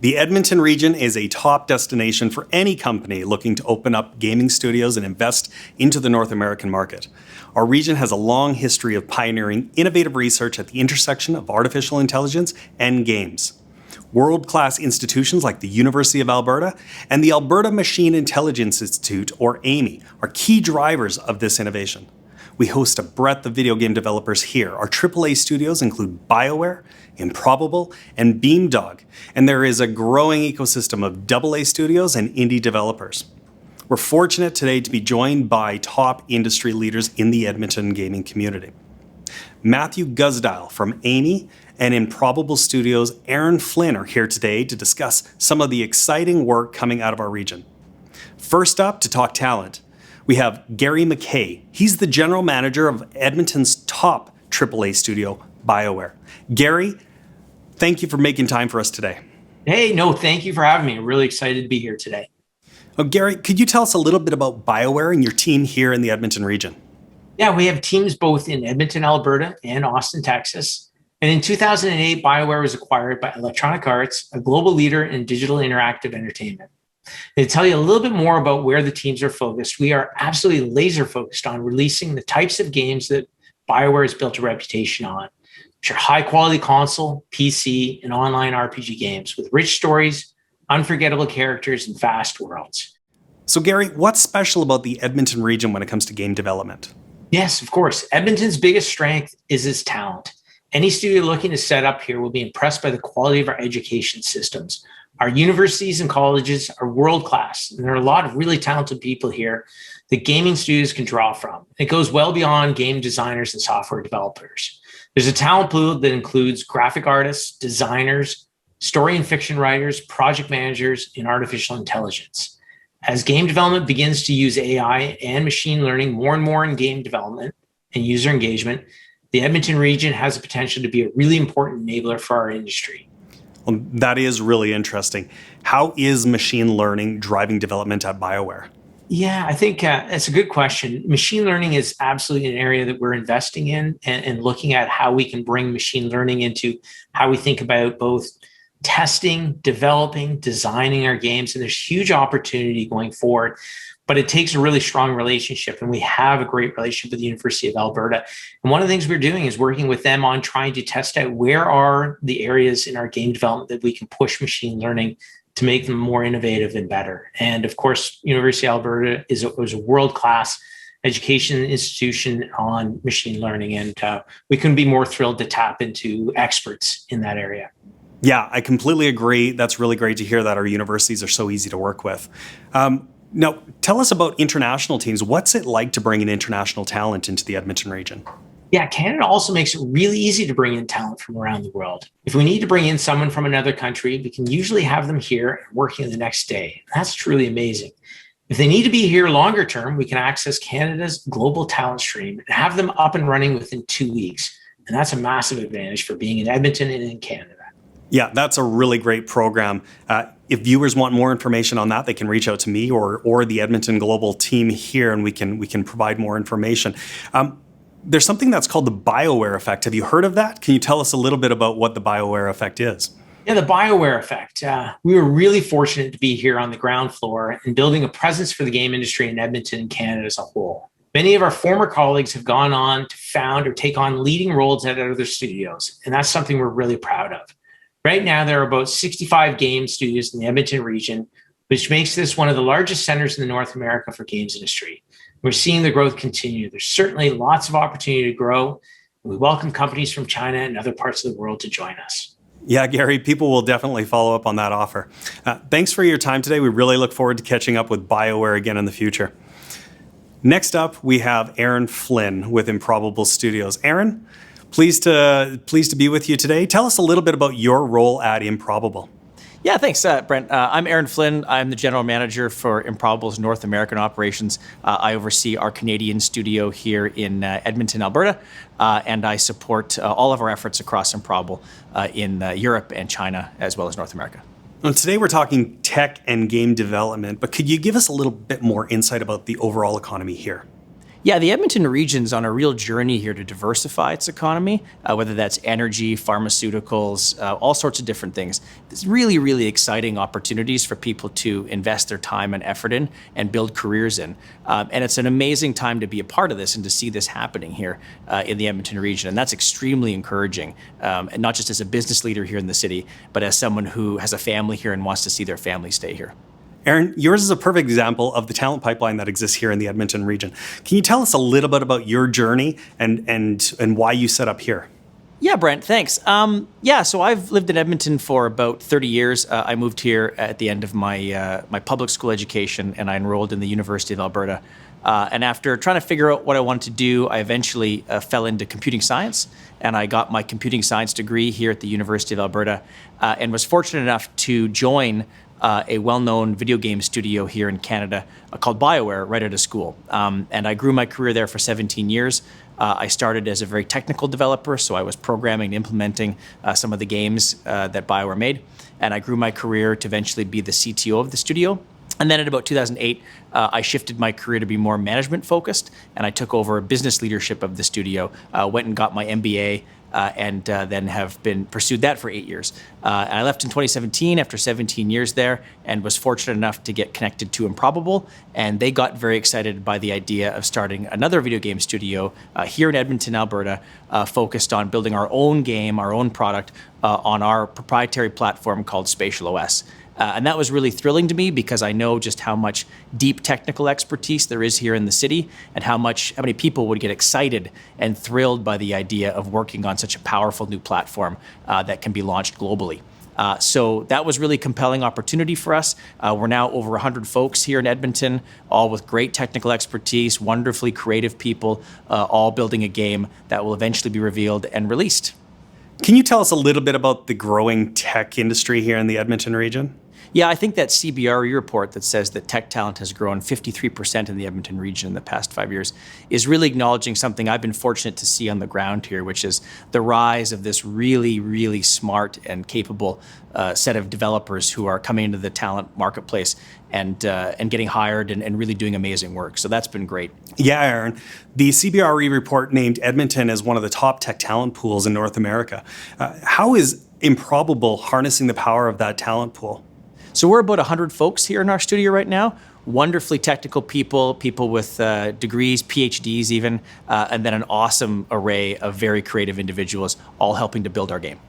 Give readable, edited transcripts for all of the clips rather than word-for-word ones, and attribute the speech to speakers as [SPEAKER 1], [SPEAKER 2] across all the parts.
[SPEAKER 1] The Edmonton region is a top destination for any company looking to open up gaming studios and invest into the North American market. Our region has a long history of pioneering innovative research at the intersection of artificial intelligence and games. World-class institutions like the University of Alberta and the Alberta Machine Intelligence Institute, or AMI, are key drivers of this innovation. We host a breadth of video game developers here. Our AAA studios include Bioware, Improbable, and Beamdog, and there is a growing ecosystem of AA studios and indie developers. We're fortunate today to be joined by top industry leaders in the Edmonton gaming community. Matthew Guzdial from AMI and Improbable Studios, Aaron Flynn, are here today to discuss some of the exciting work coming out of our region. First up, to talk talent, we have Gary McKay. He's the general manager of Edmonton's top AAA studio, Bioware. Gary, thank you for making time for us today.
[SPEAKER 2] Hey, no, thank you for having me. I'm really excited to be here today.
[SPEAKER 1] Oh, Gary, could you tell us a little bit about Bioware and your team here in the Edmonton region?
[SPEAKER 2] Yeah, we have teams both in Edmonton, Alberta and Austin, Texas. And in 2008, Bioware was acquired by Electronic Arts, a global leader in digital interactive entertainment. And to tell you a little bit more about where the teams are focused, we are absolutely laser focused on releasing the types of games that Bioware has built a reputation on, which are high quality console, PC, and online RPG games with rich stories, unforgettable characters, and fast worlds.
[SPEAKER 1] So Gary, what's special about the Edmonton region when it comes to game development?
[SPEAKER 2] Yes, of course. Edmonton's biggest strength is its talent. Any studio looking to set up here will be impressed by the quality of our education systems. Our universities and colleges are world-class, and there are a lot of really talented people here that gaming studios can draw from. It goes well beyond game designers and software developers. There's a talent pool that includes graphic artists, designers, story and fiction writers, project managers, and artificial intelligence. As game development begins to use AI and machine learning more and more in game development and user engagement, the Edmonton region has the potential to be a really important enabler for our industry.
[SPEAKER 1] Well, that is really interesting. How is machine learning driving development at Bioware?
[SPEAKER 2] Yeah, I think that's a good question. Machine learning is absolutely an area that we're investing in and looking at how we can bring machine learning into how we think about both testing, developing, designing our games. And there's huge opportunity going forward, but it takes a really strong relationship. And we have a great relationship with the University of Alberta. And one of the things we're doing is working with them on trying to test out where are the areas in our game development that we can push machine learning to make them more innovative and better. And of course, University of Alberta is a world-class education institution on machine learning. And we couldn't be more thrilled to tap into experts in that area.
[SPEAKER 1] Yeah, I completely agree. That's really great to hear that our universities are so easy to work with. Now, tell us about international teams. What's it like to bring in international talent into the Edmonton region?
[SPEAKER 2] Yeah, Canada also makes it really easy to bring in talent from around the world. If we need to bring in someone from another country, we can usually have them here and working the next day. That's truly amazing. If they need to be here longer term, we can access Canada's global talent stream and have them up and running within 2 weeks. And that's a massive advantage for being in Edmonton and in Canada.
[SPEAKER 1] Yeah, that's a really great program. If viewers want more information on that, they can reach out to me or the Edmonton Global team here, and we can provide more information. There's something that's called the Bioware Effect. Have you heard of that? Can you tell us a little bit about what the Bioware Effect is?
[SPEAKER 2] Yeah, the Bioware Effect. We were really fortunate to be here on the ground floor and building a presence for the game industry in Edmonton and Canada as a whole. Many of our former colleagues have gone on to found or take on leading roles at other studios, and that's something we're really proud of. Right now, there are about 65 game studios in the Edmonton region, which makes this one of the largest centers in the North America for games industry. We're seeing the growth continue. There's certainly lots of opportunity to grow. We welcome companies from China and other parts of the world to join us.
[SPEAKER 1] Yeah, Gary, people will definitely follow up on that offer. Thanks for your time today. We really look forward to catching up with Bioware again in the future. Next up, we have Aaron Flynn with Improbable Studios. Aaron, pleased to be with you today. Tell us a little bit about your role at Improbable.
[SPEAKER 3] Yeah, thanks, Brent. I'm Aaron Flynn. I'm the general manager for Improbable's North American operations. I oversee our Canadian studio here in Edmonton, Alberta, and I support all of our efforts across Improbable in Europe and China, as well as North America.
[SPEAKER 1] And today we're talking tech and game development, but could you give us a little bit more insight about the overall economy here?
[SPEAKER 3] Yeah, the Edmonton region's on a real journey here to diversify its economy, whether that's energy, pharmaceuticals, all sorts of different things. There's really, really exciting opportunities for people to invest their time and effort in and build careers in. And it's an amazing time to be a part of this and to see this happening here in the Edmonton region. And that's extremely encouraging, and not just as a business leader here in the city, but as someone who has a family here and wants to see their family stay here.
[SPEAKER 1] Aaron, yours is a perfect example of the talent pipeline that exists here in the Edmonton region. Can you tell us a little bit about your journey and why you set up here?
[SPEAKER 3] Yeah, Brent, thanks. So I've lived in Edmonton for about 30 years. I moved here at the end of my public school education, and I enrolled in the University of Alberta. And after trying to figure out what I wanted to do, I eventually fell into computing science, and I got my computing science degree here at the University of Alberta, and was fortunate enough to join a well-known video game studio here in Canada called Bioware right out of school. And I grew my career there for 17 years. I started as a very technical developer, so I was programming and implementing some of the games that Bioware made. And I grew my career to eventually be the CTO of the studio. And then in about 2008, I shifted my career to be more management focused, and I took over business leadership of the studio, went and got my MBA, and then have been pursued that for 8 years. And I left in 2017 after 17 years there, and was fortunate enough to get connected to Improbable, and they got very excited by the idea of starting another video game studio here in Edmonton, Alberta, focused on building our own game, our own product on our proprietary platform called Spatial OS. And that was really thrilling to me because I know just how much deep technical expertise there is here in the city, and how many people would get excited and thrilled by the idea of working on such a powerful new platform that can be launched globally. So that was really a compelling opportunity for us. We're now over 100 folks here in Edmonton, all with great technical expertise, wonderfully creative people, all building a game that will eventually be revealed and released.
[SPEAKER 1] Can you tell us a little bit about the growing tech industry here in the Edmonton region?
[SPEAKER 3] Yeah, I think that CBRE report that says that tech talent has grown 53% in the Edmonton region in the past 5 years is really acknowledging something I've been fortunate to see on the ground here, which is the rise of this really, really smart and capable set of developers who are coming into the talent marketplace and getting hired and really doing amazing work. So that's been great.
[SPEAKER 1] Yeah, Aaron. The CBRE report named Edmonton as one of the top tech talent pools in North America. How is Improbable harnessing the power of that talent pool?
[SPEAKER 3] So we're about 100 folks here in our studio right now, wonderfully technical people with degrees, PhDs even, and then an awesome array of very creative individuals, all helping to build our game.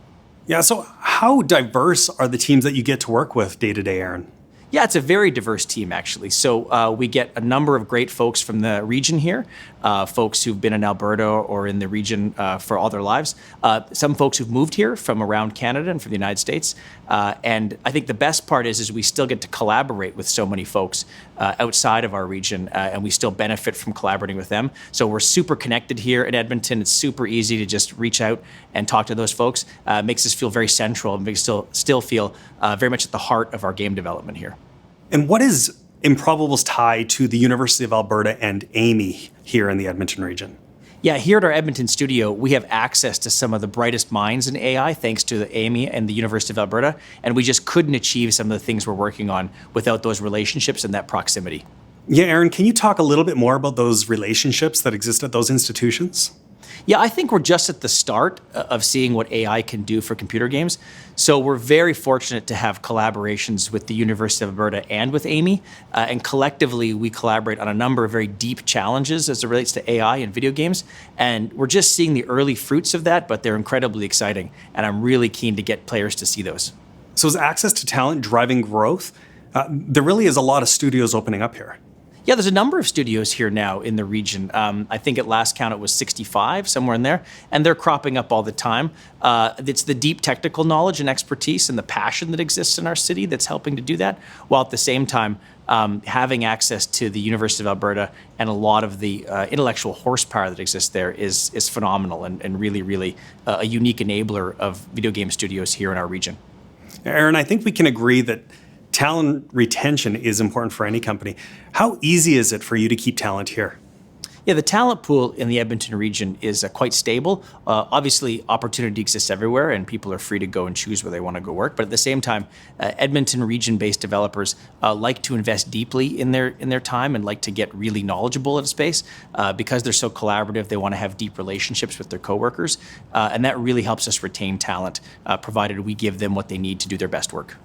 [SPEAKER 1] Yeah, so how diverse are the teams that you get to work with day to day, Aaron?
[SPEAKER 3] Yeah, it's a very diverse team, actually. So we get a number of great folks from the region here, folks who've been in Alberta or in the region for all their lives, some folks who've moved here from around Canada and from the United States. And I think the best part is we still get to collaborate with so many folks outside of our region, and we still benefit from collaborating with them. So we're super connected here in Edmonton. It's super easy to just reach out and talk to those folks. Makes us feel very central and makes us still feel very much at the heart of our game development here.
[SPEAKER 1] And what is Improbable's tie to the University of Alberta and Amy here in the Edmonton region?
[SPEAKER 3] Yeah, here at our Edmonton studio, we have access to some of the brightest minds in AI thanks to the Amy and the University of Alberta, and we just couldn't achieve some of the things we're working on without those relationships and that proximity.
[SPEAKER 1] Yeah, Aaron, can you talk a little bit more about those relationships that exist at those institutions?
[SPEAKER 3] Yeah, I think we're just at the start of seeing what AI can do for computer games. So we're very fortunate to have collaborations with the University of Alberta and with Amy. And collectively, we collaborate on a number of very deep challenges as it relates to AI and video games. And we're just seeing the early fruits of that, but they're incredibly exciting. And I'm really keen to get players to see those.
[SPEAKER 1] So is access to talent driving growth? There really is a lot of studios opening up here.
[SPEAKER 3] Yeah, there's a number of studios here now in the region. I think at last count it was 65, somewhere in there, and they're cropping up all the time. It's the deep technical knowledge and expertise and the passion that exists in our city that's helping to do that, while at the same time having access to the University of Alberta and a lot of the intellectual horsepower that exists there is phenomenal and really, really a unique enabler of video game studios here in our region.
[SPEAKER 1] Aaron, I think we can agree that talent retention is important for any company. How easy is it for you to keep talent here?
[SPEAKER 3] Yeah, the talent pool in the Edmonton region is quite stable. Obviously, opportunity exists everywhere, and people are free to go and choose where they want to go work. But at the same time, Edmonton region-based developers like to invest deeply in their time and like to get really knowledgeable at a space because they're so collaborative. They want to have deep relationships with their coworkers, and that really helps us retain talent, provided we give them what they need to do their best work.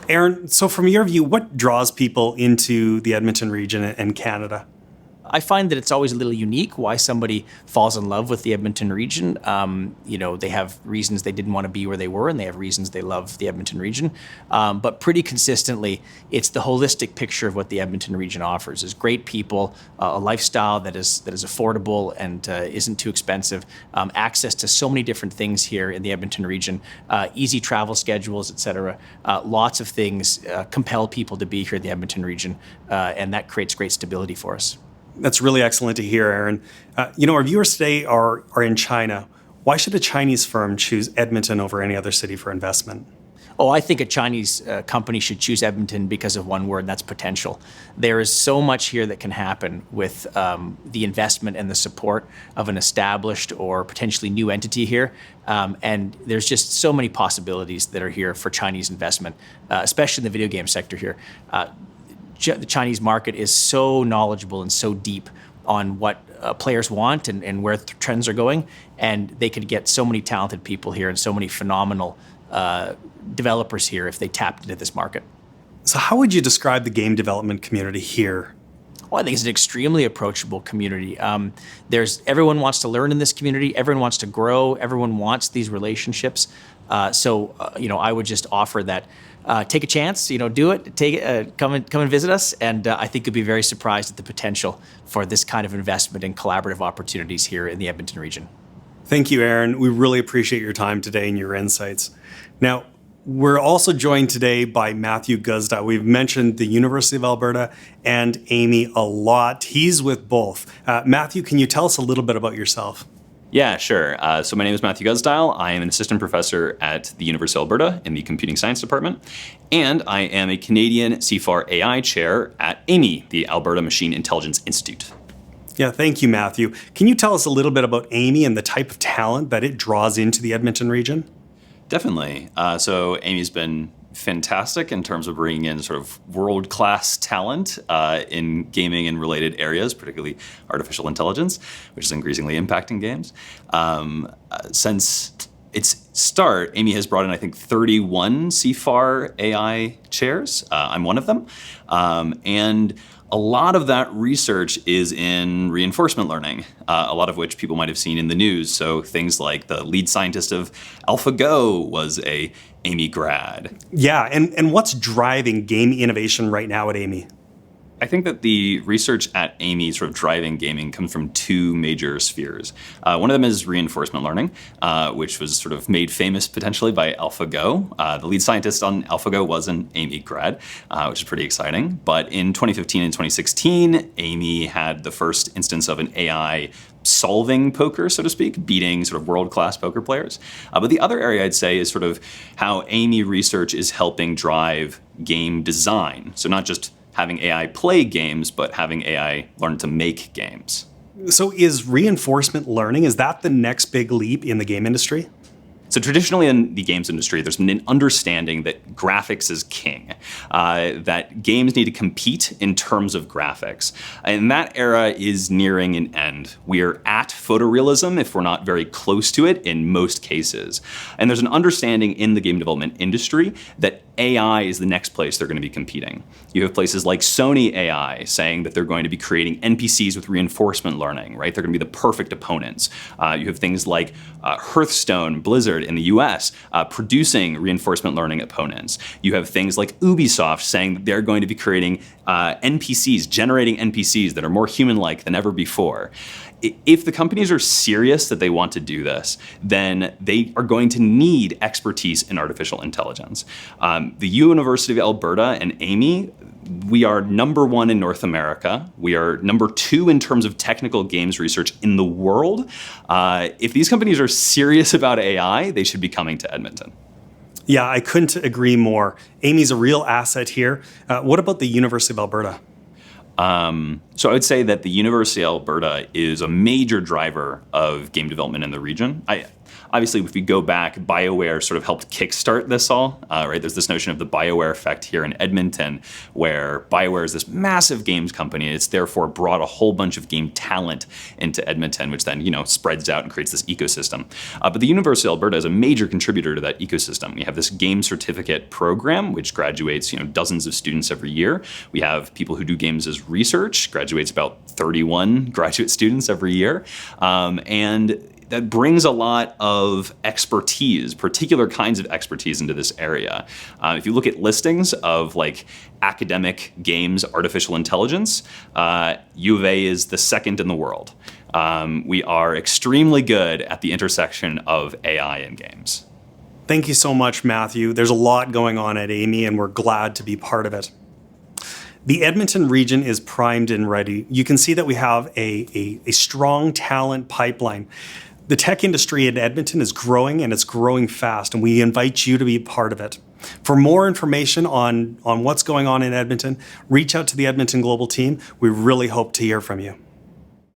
[SPEAKER 1] Aaron, so from your view, what draws people into the Edmonton region and Canada?
[SPEAKER 3] I find that it's always a little unique why somebody falls in love with the Edmonton region. They have reasons they didn't want to be where they were, and they have reasons they love the Edmonton region. But pretty consistently, it's the holistic picture of what the Edmonton region offers: is great people, a lifestyle that is affordable and isn't too expensive, access to so many different things here in the Edmonton region, easy travel schedules, etc. Lots of things compel people to be here in the Edmonton region, and that creates great stability for us.
[SPEAKER 1] That's really excellent to hear, Aaron. Our viewers today are in China. Why should a Chinese firm choose Edmonton over any other city for investment?
[SPEAKER 3] Oh, I think a Chinese company should choose Edmonton because of one word, and that's potential. There is so much here that can happen with the investment and the support of an established or potentially new entity here. And there's just so many possibilities that are here for Chinese investment, especially in the video game sector here. The Chinese market is so knowledgeable and so deep on what players want and where trends are going, and they could get so many talented people here and so many phenomenal developers here if they tapped into this market.
[SPEAKER 1] So how would you describe the game development community here?
[SPEAKER 3] Well, I think it's an extremely approachable community. Everyone wants to learn in this community. Everyone wants to grow. Everyone wants these relationships. I would just offer that. Take a chance, do it, come and visit us. And I think you'll be very surprised at the potential for this kind of investment and collaborative opportunities here in the Edmonton region.
[SPEAKER 1] Thank you, Aaron. We really appreciate your time today and your insights. Now, we're also joined today by Matthew Guzda. We've mentioned the University of Alberta and Amy a lot. He's with both. Matthew, can you tell us a little bit about yourself?
[SPEAKER 4] Yeah, sure. So my name is Matthew Guzda. I am an assistant professor at the University of Alberta in the Computing Science Department, and I am a Canadian CFAR AI chair at AMI, the Alberta Machine Intelligence Institute.
[SPEAKER 1] Yeah, thank you, Matthew. Can you tell us a little bit about AMI and the type of talent that it draws into the Edmonton region?
[SPEAKER 4] Definitely. So AMI's been fantastic in terms of bringing in sort of world-class talent in gaming and related areas, particularly artificial intelligence, which is increasingly impacting games. Since its start, AMI has brought in, I think, 31 CFAR AI chairs. I'm one of them. And a lot of that research is in reinforcement learning, a lot of which people might have seen in the news. So things like the lead scientist of AlphaGo was a AMI grad.
[SPEAKER 1] Yeah, and what's driving game innovation right now at AMI?
[SPEAKER 4] I think that the research at AMI sort of driving gaming comes from two major spheres. One of them is reinforcement learning, which was sort of made famous potentially by AlphaGo. The lead scientist on AlphaGo was an AMI grad, which is pretty exciting. But in 2015 and 2016, AMI had the first instance of an AI solving poker, so to speak, beating sort of world-class poker players. But the other area I'd say is sort of how AMI research is helping drive game design. So not just having AI play games, but having AI learn to make games.
[SPEAKER 1] So is reinforcement learning, is that the next big leap in the game industry?
[SPEAKER 4] So traditionally in the games industry, there's been an understanding that graphics is king, that games need to compete in terms of graphics. And that era is nearing an end. We're at photorealism, if we're not very close to it, in most cases. And there's an understanding in the game development industry that AI is the next place they're going to be competing. You have places like Sony AI saying that they're going to be creating NPCs with reinforcement learning, right? They're going to be the perfect opponents. You have things like Hearthstone, Blizzard in the US producing reinforcement learning opponents. You have things like Ubisoft saying that they're going to be creating NPCs, generating NPCs that are more human-like than ever before. If the companies are serious that they want to do this, then they are going to need expertise in artificial intelligence. The University of Alberta and AMI, we are #1 in North America. We are #2 in terms of technical games research in the world. If these companies are serious about AI, they should be coming to Edmonton.
[SPEAKER 1] Yeah, I couldn't agree more. AMI's a real asset here. What about the University of Alberta?
[SPEAKER 4] So I would say that the University of Alberta is a major driver of game development in the region. Obviously, if we go back, Bioware sort of helped kickstart this all, right? There's this notion of the Bioware Effect here in Edmonton, where Bioware is this massive games company. It's therefore brought a whole bunch of game talent into Edmonton, which then, spreads out and creates this ecosystem. But the University of Alberta is a major contributor to that ecosystem. We have this game certificate program, which graduates, dozens of students every year. We have people who do games as research, graduates about 31 graduate students every year. And that brings a lot of expertise, particular kinds of expertise into this area. If you look at listings of academic games, artificial intelligence, U of A is the second in the world. We are extremely good at the intersection of AI and games.
[SPEAKER 1] Thank you so much, Matthew. There's a lot going on at AMI, and we're glad to be part of it. The Edmonton region is primed and ready. You can see that we have a strong talent pipeline. The tech industry in Edmonton is growing, and it's growing fast, and we invite you to be part of it. For more information on what's going on in Edmonton, reach out to the Edmonton Global team. We really hope to hear from you.